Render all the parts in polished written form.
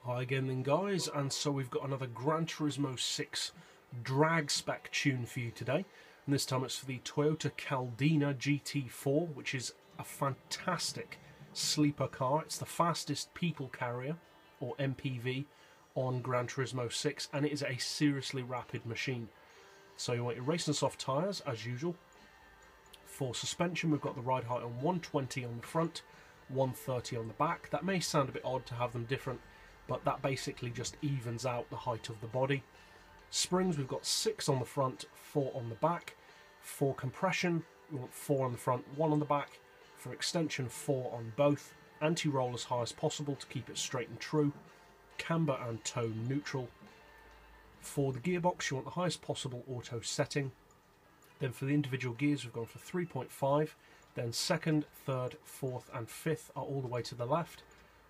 Hi again then guys, and so we've got another GranTurismo 6 drag spec tune for you today, and this time it's for the Toyota Caldina GT4, which is a fantastic sleeper car. It's the fastest people carrier, or MPV, on GranTurismo 6, and it is a seriously rapid machine. So you want your racing soft tyres as usual. For suspension, we've got the ride height on 120 on the front, 130 on the back. That may sound a bit odd to have them different, but that basically just evens out the height of the body. Springs, we've got 6 on the front, 4 on the back. For compression, we want 4 on the front, 1 on the back. For extension, 4 on both. Anti-roll as high as possible to keep it straight and true. Camber and toe neutral. For the gearbox, you want the highest possible auto setting. Then for the individual gears, we've gone for 3.5. Then second, third, fourth and fifth are all the way to the left.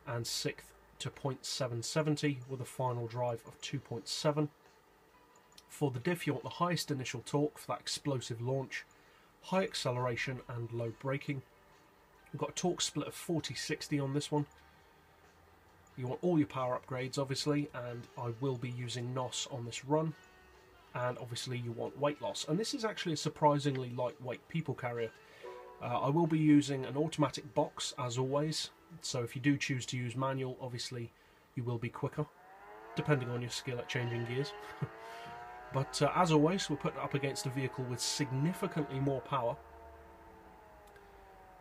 And sixth to 0.770 with a final drive of 2.7. For the diff, you want the highest initial torque for that explosive launch, high acceleration and low braking. We've got a torque split of 40-60 on this one. You want all your power upgrades obviously, and I will be using NOS on this run. And obviously you want weight loss, and this is actually a surprisingly lightweight people carrier. I will be using an automatic box as always, so if you do choose to use manual, obviously you will be quicker, depending on your skill at changing gears. But as always, we're putting it up against a vehicle with significantly more power,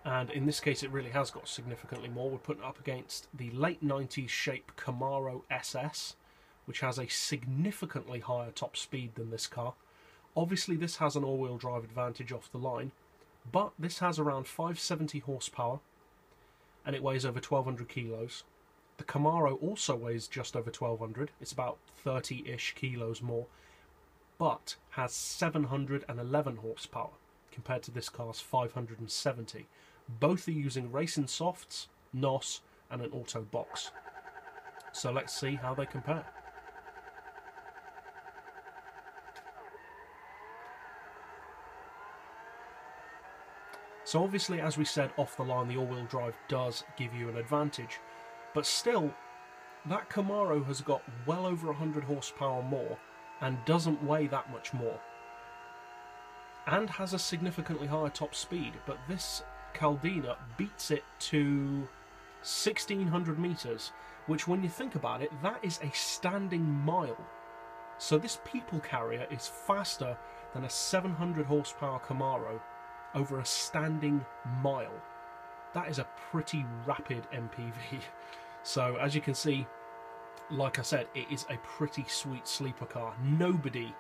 and in this case it really has got significantly more. We're putting it up against the late 90s shape Camaro SS, which has a significantly higher top speed than this car. Obviously this has an all-wheel drive advantage off the line, but this has around 570 horsepower and it weighs over 1200 kilos. The Camaro also weighs just over 1200, it's about 30-ish kilos more, but has 711 horsepower compared to this car's 570. Both are using racing softs, NOS and an auto box. So let's see how they compare. So obviously, as we said off the line, the all-wheel drive does give you an advantage, but still, that Camaro has got well over 100 horsepower more and doesn't weigh that much more, and has a significantly higher top speed, but this Caldina beats it to 1600 meters, which when you think about it, that is a standing mile. So this people carrier is faster than a 700 horsepower Camaro over a standing mile. That is a pretty rapid MPV. So as you can see, like I said, it is a pretty sweet sleeper car. Nobody,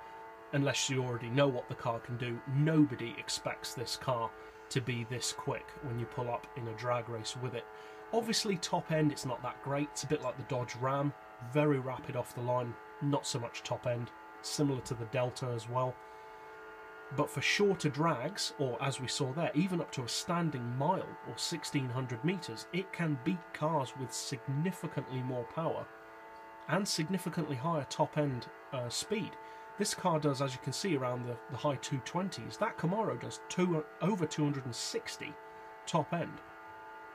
unless you already know what the car can do, nobody expects this car to be this quick when you pull up in a drag race with it. Obviously top end it's not that great, it's a bit like the Dodge Ram, very rapid off the line, not so much top end, similar to the Delta as well. But for shorter drags, or as we saw there, even up to a standing mile or 1600 meters, it can beat cars with significantly more power and significantly higher top end speed. This car does, as you can see, around the high 220s. That Camaro does over 260 top end,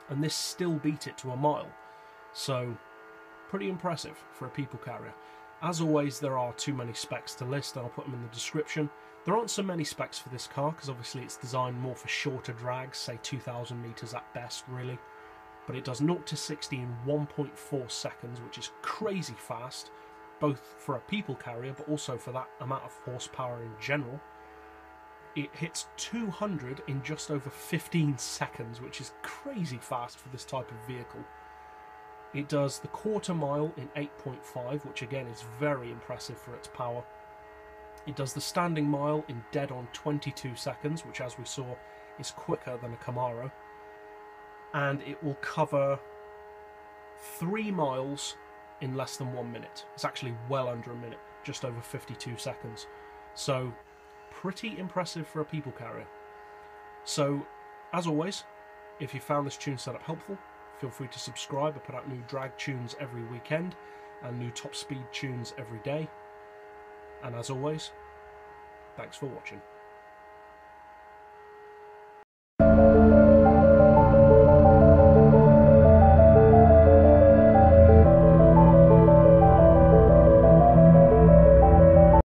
and this still beat it to a mile. So pretty impressive for a people carrier. As always, there are too many specs to list, and I'll put them in the description. There aren't so many specs for this car because obviously it's designed more for shorter drags, say 2000 meters at best really. But it does 0 to 60 in 1.4 seconds, which is crazy fast, both for a people carrier but also for that amount of horsepower in general. It hits 200 in just over 15 seconds, which is crazy fast for this type of vehicle. It does the quarter mile in 8.5, which again is very impressive for its power. It does the standing mile in dead on 22 seconds, which as we saw is quicker than a Camaro. And it will cover 3 miles in less than 1 minute. It's actually well under a minute, just over 52 seconds. So pretty impressive for a people carrier. So as always, if you found this tune setup helpful, feel free to subscribe. I put out new drag tunes every weekend and new top speed tunes every day. And as always, thanks for watching.